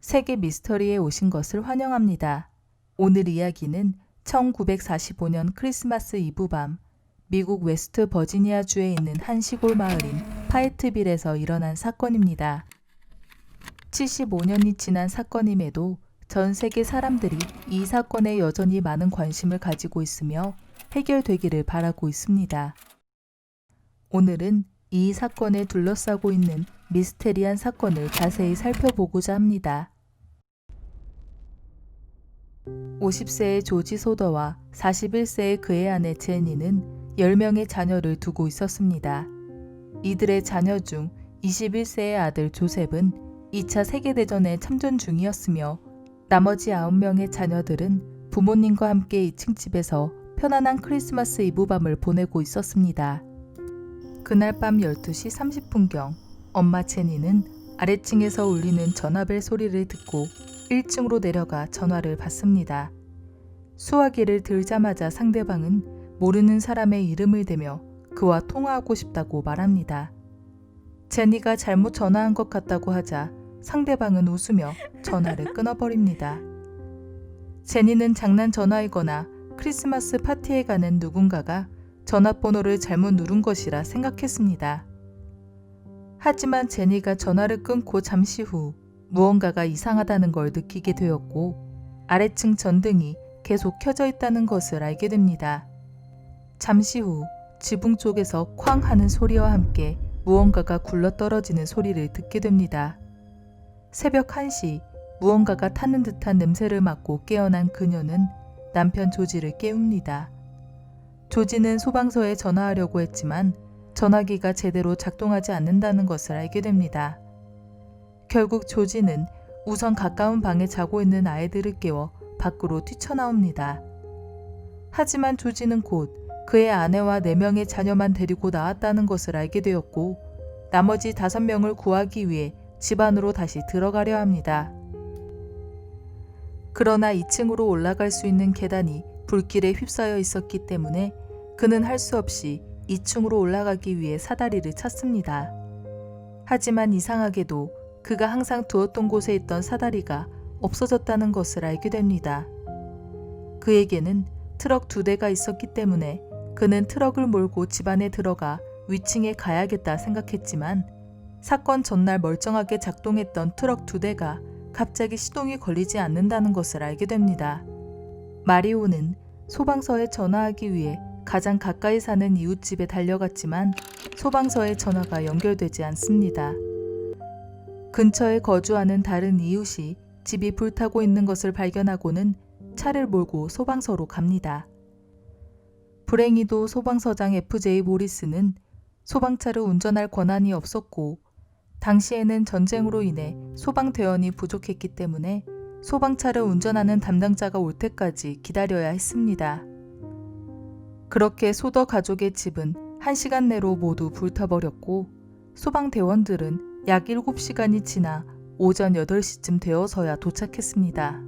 세계 미스터리에 오신 것을 환영합니다. 오늘 이야기는 1945년 크리스마스 이브 밤 미국 웨스트 버지니아주에 있는 한 시골 마을인 파이트빌에서 일어난 사건입니다. 75년이 지난 사건임에도 전 세계 사람들이 이 사건에 여전히 많은 관심을 가지고 있으며 해결되기를 바라고 있습니다. 오늘은 이 사건에 둘러싸고 있는 미스테리한 사건을 자세히 살펴보고자 합니다. 50세의 조지 소더와 41세의 그의 아내 제니는 10명의 자녀를 두고 있었습니다. 이들의 자녀 중 21세의 아들 조셉은 2차 세계대전에 참전 중이었으며 나머지 9명의 자녀들은 부모님과 함께 2층 집에서 편안한 크리스마스 이브 밤을 보내고 있었습니다. 그날 밤 12시 30분경 엄마 제니는 아래층에서 울리는 전화벨 소리를 듣고 1층으로 내려가 전화를 받습니다. 수화기를 들자마자 상대방은 모르는 사람의 이름을 대며 그와 통화하고 싶다고 말합니다. 제니가 잘못 전화한 것 같다고 하자 상대방은 웃으며 전화를 끊어버립니다. 제니는 장난 전화이거나 크리스마스 파티에 가는 누군가가 전화번호를 잘못 누른 것이라 생각했습니다. 하지만 제니가 전화를 끊고 잠시 후 무언가가 이상하다는 걸 느끼게 되었고 아래층 전등이 계속 켜져 있다는 것을 알게 됩니다. 잠시 후 지붕 쪽에서 쾅 하는 소리와 함께 무언가가 굴러떨어지는 소리를 듣게 됩니다. 새벽 1시 무언가가 타는 듯한 냄새를 맡고 깨어난 그녀는 남편 조지를 깨웁니다. 조지는 소방서에 전화하려고 했지만 전화기가 제대로 작동하지 않는다는 것을 알게 됩니다. 결국 조지는 우선 가까운 방에 자고 있는 아이들을 깨워 밖으로 뛰쳐나옵니다. 하지만 조지는 곧 그의 아내와 4명의 자녀만 데리고 나왔다는 것을 알게 되었고 나머지 5명을 구하기 위해 집 안으로 다시 들어가려 합니다. 그러나 2층으로 올라갈 수 있는 계단이 불길에 휩싸여 있었기 때문에 그는 할 수 없이 2층으로 올라가기 위해 사다리를 찾습니다. 하지만 이상하게도 그가 항상 두었던 곳에 있던 사다리가 없어졌다는 것을 알게 됩니다. 그에게는 트럭 2대가 있었기 때문에 그는 트럭을 몰고 집 안에 들어가 위층에 가야겠다 생각했지만 사건 전날 멀쩡하게 작동했던 트럭 2대가 갑자기 시동이 걸리지 않는다는 것을 알게 됩니다. 마리오는 소방서에 전화하기 위해 가장 가까이 사는 이웃집에 달려갔지만 소방서에 전화가 연결되지 않습니다. 근처에 거주하는 다른 이웃이 집이 불타고 있는 것을 발견하고는 차를 몰고 소방서로 갑니다. 불행히도 소방서장 FJ 모리스는 소방차를 운전할 권한이 없었고 당시에는 전쟁으로 인해 소방대원이 부족했기 때문에 소방차를 운전하는 담당자가 올 때까지 기다려야 했습니다. 그렇게 소더 가족의 집은 1시간 내로 모두 불타버렸고 소방대원들은 약 7시간이 지나 오전 8시쯤 되어서야 도착했습니다.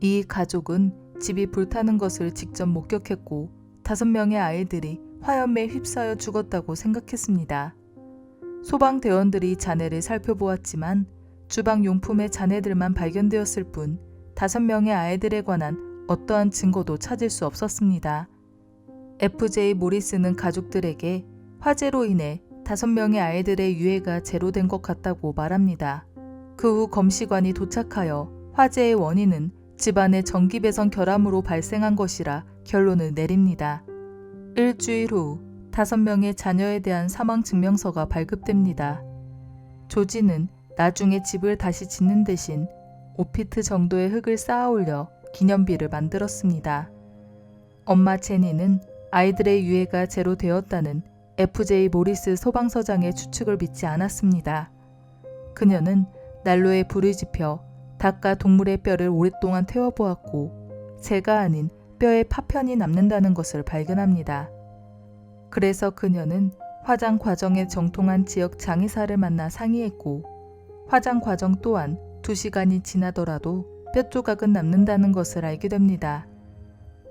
이 가족은 집이 불타는 것을 직접 목격했고 5명의 아이들이 화염에 휩싸여 죽었다고 생각했습니다. 소방대원들이 잔해를 살펴보았지만 주방용품의 잔해들만 발견되었을 뿐 5명의 아이들에 관한 어떠한 증거도 찾을 수 없었습니다. FJ 모리스는 가족들에게 화재로 인해 5명의 아이들의 유해가 제로된 것 같다고 말합니다. 그 후 검시관이 도착하여 화재의 원인은 집안의 전기배선 결함으로 발생한 것이라 결론을 내립니다. 일주일 후 5명의 자녀에 대한 사망 증명서가 발급됩니다. 조지는 나중에 집을 다시 짓는 대신 5피트 정도의 흙을 쌓아 올려 기념비를 만들었습니다. 엄마 제니는 아이들의 유해가 제로되었다는 FJ 모리스 소방서장의 추측을 믿지 않았습니다. 그녀는 난로에 불을 지펴 닭과 동물의 뼈를 오랫동안 태워보았고 새가 아닌 뼈에 파편이 남는다는 것을 발견합니다. 그래서 그녀는 화장 과정에 정통한 지역 장의사를 만나 상의했고 화장 과정 또한 2시간이 지나더라도 뼈 조각은 남는다는 것을 알게 됩니다.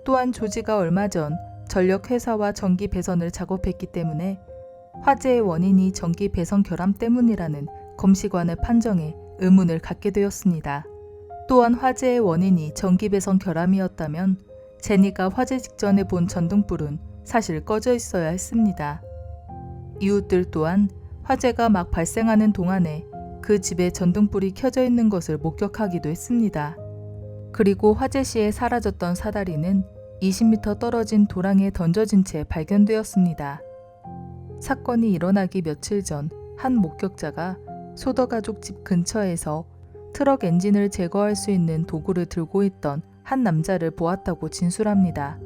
또한 조지가 얼마 전 전력회사와 전기 배선을 작업했기 때문에 화재의 원인이 전기 배선 결함 때문이라는 검시관의 판정에 의문을 갖게 되었습니다. 또한 화재의 원인이 전기배선 결함이었다면 제니가 화재 직전에 본 전등불은 사실 꺼져 있어야 했습니다. 이웃들 또한 화재가 막 발생하는 동안에 그 집에 전등불이 켜져 있는 것을 목격하기도 했습니다. 그리고 화재 시에 사라졌던 사다리는 20m 떨어진 도랑에 던져진 채 발견되었습니다. 사건이 일어나기 며칠 전 한 목격자가 소더 가족 집 근처에서 트럭 엔진을 제거할 수 있는 도구를 들고 있던 한 남자를 보았다고 진술합니다.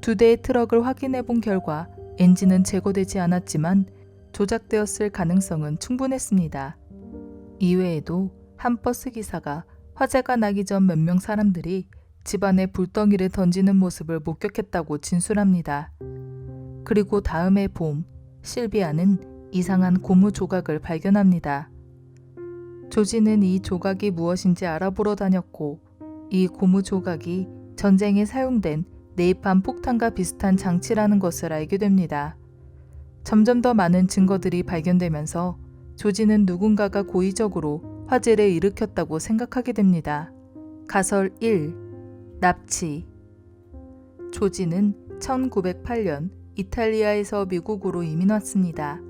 2대의 트럭을 확인해 본 결과 엔진은 제거되지 않았지만 조작되었을 가능성은 충분했습니다. 이외에도 한 버스 기사가 화재가 나기 전 몇 명 사람들이 집안에 불덩이를 던지는 모습을 목격했다고 진술합니다. 그리고 다음해 봄, 실비아는 이상한 고무 조각을 발견합니다. 조지는 이 조각이 무엇인지 알아보러 다녔고 이 고무 조각이 전쟁에 사용된 내입한 폭탄과 비슷한 장치라는 것을 알게 됩니다. 점점 더 많은 증거들이 발견되면서 조지는 누군가가 고의적으로 화재를 일으켰다고 생각하게 됩니다. 가설 1. 납치. 조지는 1908년 이탈리아에서 미국으로 이민 왔습니다.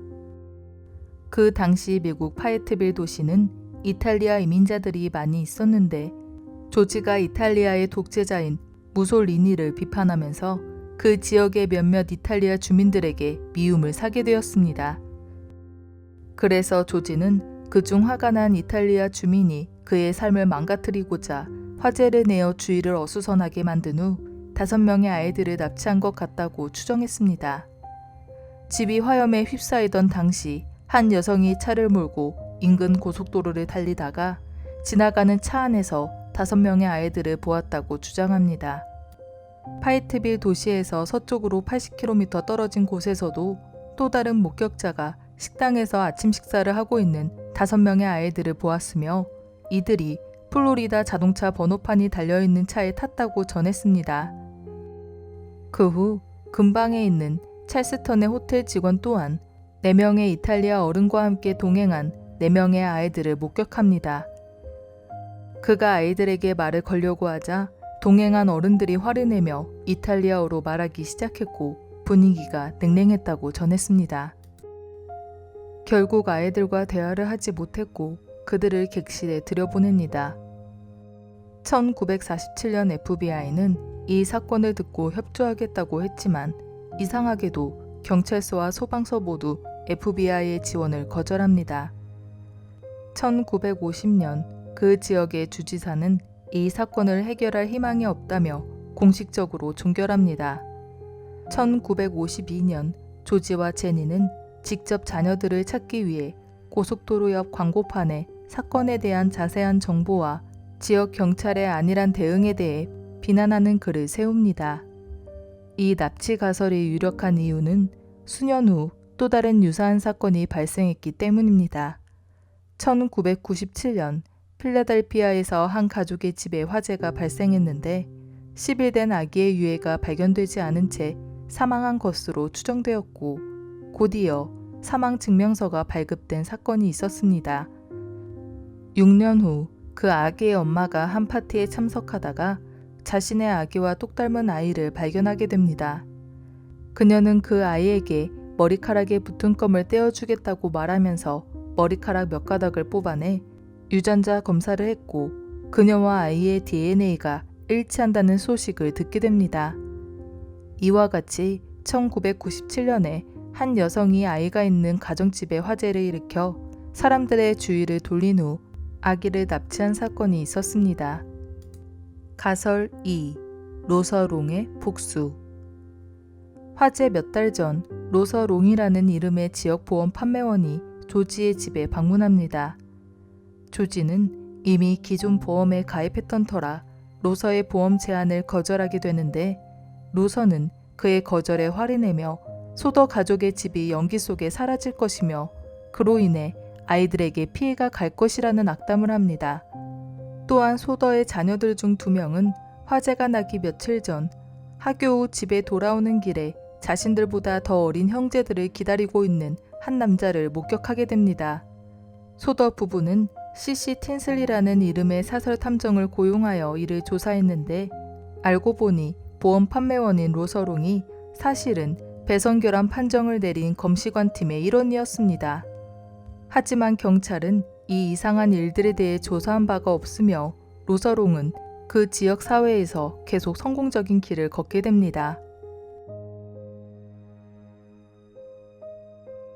그 당시 미국 파예트빌 도시는 이탈리아 이민자들이 많이 있었는데 조지가 이탈리아의 독재자인 무솔리니를 비판하면서 그 지역의 몇몇 이탈리아 주민들에게 미움을 사게 되었습니다. 그래서 조지는 그중 화가 난 이탈리아 주민이 그의 삶을 망가뜨리고자 화재를 내어 주위를 어수선하게 만든 후 5명의 아이들을 납치한 것 같다고 추정했습니다. 집이 화염에 휩싸이던 당시 한 여성이 차를 몰고 인근 고속도로를 달리다가 지나가는 차 안에서 5명의 아이들을 보았다고 주장합니다. 파이트빌 도시에서 서쪽으로 80km 떨어진 곳에서도 또 다른 목격자가 식당에서 아침 식사를 하고 있는 5명의 아이들을 보았으며 이들이 플로리다 자동차 번호판이 달려있는 차에 탔다고 전했습니다. 그 후 근방에 있는 찰스턴의 호텔 직원 또한 4명의 이탈리아 어른과 함께 동행한 4명의 아이들을 목격합니다. 그가 아이들에게 말을 걸려고 하자 동행한 어른들이 화를 내며 이탈리아어로 말하기 시작했고 분위기가 냉랭했다고 전했습니다. 결국 아이들과 대화를 하지 못했고 그들을 객실에 들여보냅니다. 1947년 FBI는 이 사건을 듣고 협조하겠다고 했지만 이상하게도 경찰서와 소방서 모두 FBI의 지원을 거절합니다. 1950년 그 지역의 주지사는 이 사건을 해결할 희망이 없다며 공식적으로 종결합니다. 1952년 조지와 제니는 직접 자녀들을 찾기 위해 고속도로 옆 광고판에 사건에 대한 자세한 정보와 지역 경찰의 안일한 대응에 대해 비난하는 글을 세웁니다. 이 납치 가설이 유력한 이유는 수년 후 또 다른 유사한 사건이 발생했기 때문입니다. 1997년 필라델피아에서 한 가족의 집에 화재가 발생했는데 10일 된 아기의 유해가 발견되지 않은 채 사망한 것으로 추정되었고 곧이어 사망 증명서가 발급된 사건이 있었습니다. 6년 후 그 아기의 엄마가 한 파티에 참석하다가 자신의 아기와 똑 닮은 아이를 발견하게 됩니다. 그녀는 그 아이에게 머리카락에 붙은 껌을 떼어주겠다고 말하면서 머리카락 몇 가닥을 뽑아내 유전자 검사를 했고 그녀와 아이의 DNA가 일치한다는 소식을 듣게 됩니다. 이와 같이 1997년에 한 여성이 아이가 있는 가정집에 화재를 일으켜 사람들의 주의를 돌린 후 아기를 납치한 사건이 있었습니다. 가설 2. 로서롱의 복수. 화재 몇 달 전 로서롱이라는 이름의 지역 보험 판매원이 조지의 집에 방문합니다. 조지는 이미 기존 보험에 가입했던 터라 로서의 보험 제안을 거절하게 되는데 로서는 그의 거절에 화를 내며 소더 가족의 집이 연기 속에 사라질 것이며 그로 인해 아이들에게 피해가 갈 것이라는 악담을 합니다. 또한 소더의 자녀들 중 2명은 화재가 나기 며칠 전 학교 후 집에 돌아오는 길에 자신들보다 더 어린 형제들을 기다리고 있는 한 남자를 목격하게 됩니다. 소더 부부는 CC 틴슬리라는 이름의 사설 탐정을 고용하여 이를 조사했는데 알고 보니 보험 판매원인 로서롱이 사실은 배선결함 판정을 내린 검시관팀의 일원이었습니다. 하지만 경찰은 이 이상한 일들에 대해 조사한 바가 없으며 로서롱은 그 지역 사회에서 계속 성공적인 길을 걷게 됩니다.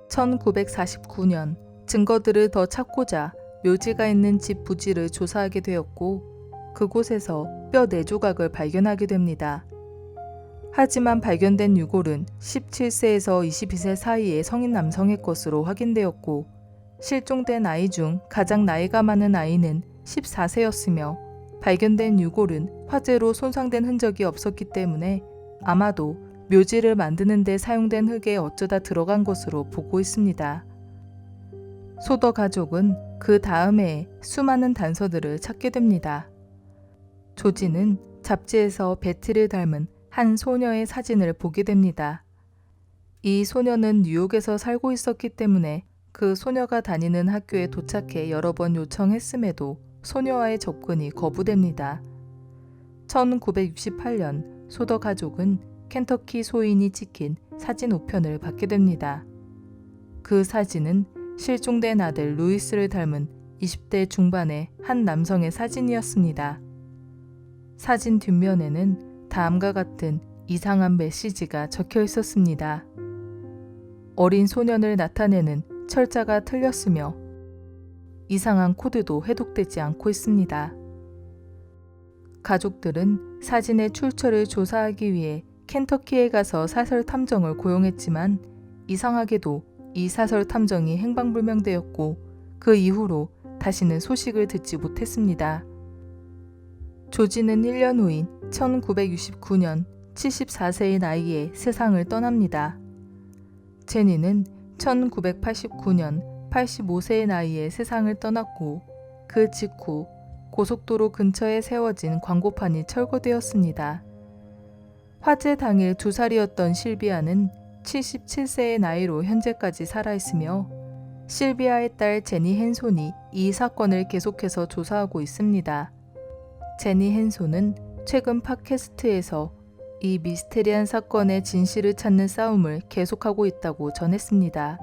1949년 증거들을 더 찾고자 묘지가 있는 집 부지를 조사하게 되었고 그곳에서 뼈 4조각을 발견하게 됩니다. 하지만 발견된 유골은 17세에서 22세 사이의 성인 남성의 것으로 확인되었고 실종된 아이 중 가장 나이가 많은 아이는 14세였으며 발견된 유골은 화재로 손상된 흔적이 없었기 때문에 아마도 묘지를 만드는 데 사용된 흙에 어쩌다 들어간 것으로 보고 있습니다. 소더 가족은 그 다음에 수많은 단서들을 찾게 됩니다. 조지는 잡지에서 베티를 닮은 한 소녀의 사진을 보게 됩니다. 이 소녀는 뉴욕에서 살고 있었기 때문에 그 소녀가 다니는 학교에 도착해 여러 번 요청했음에도 소녀와의 접근이 거부됩니다. 1968년 소더 가족은 켄터키 소인이 찍힌 사진 5편을 받게 됩니다. 그 사진은 실종된 아들 루이스를 닮은 20대 중반의 한 남성의 사진이었습니다. 사진 뒷면에는 다음과 같은 이상한 메시지가 적혀 있었습니다. 어린 소년을 나타내는 철자가 틀렸으며 이상한 코드도 해독되지 않고 있습니다. 가족들은 사진의 출처를 조사하기 위해 켄터키에 가서 사설 탐정을 고용했지만 이상하게도 이 사설 탐정이 행방불명되었고 그 이후로 다시는 소식을 듣지 못했습니다. 조지는 1년 후인 1969년 74세의 나이에 세상을 떠납니다. 제니는 1989년 85세의 나이에 세상을 떠났고 그 직후 고속도로 근처에 세워진 광고판이 철거되었습니다. 화재 당일 2살이었던 실비아는 77세의 나이로 현재까지 살아있으며 실비아의 딸 제니 헨손이 이 사건을 계속해서 조사하고 있습니다. 제니 헨손은 최근 팟캐스트에서 이 미스테리한 사건의 진실을 찾는 싸움을 계속하고 있다고 전했습니다.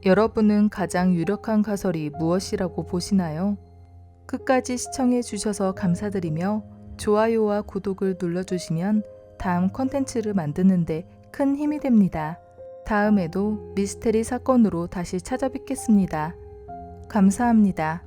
여러분은 가장 유력한 가설이 무엇이라고 보시나요? 끝까지 시청해 주셔서 감사드리며 좋아요와 구독을 눌러주시면 다음 컨텐츠를 만드는데 큰 힘이 됩니다. 다음에도 미스테리 사건으로 다시 찾아뵙겠습니다. 감사합니다.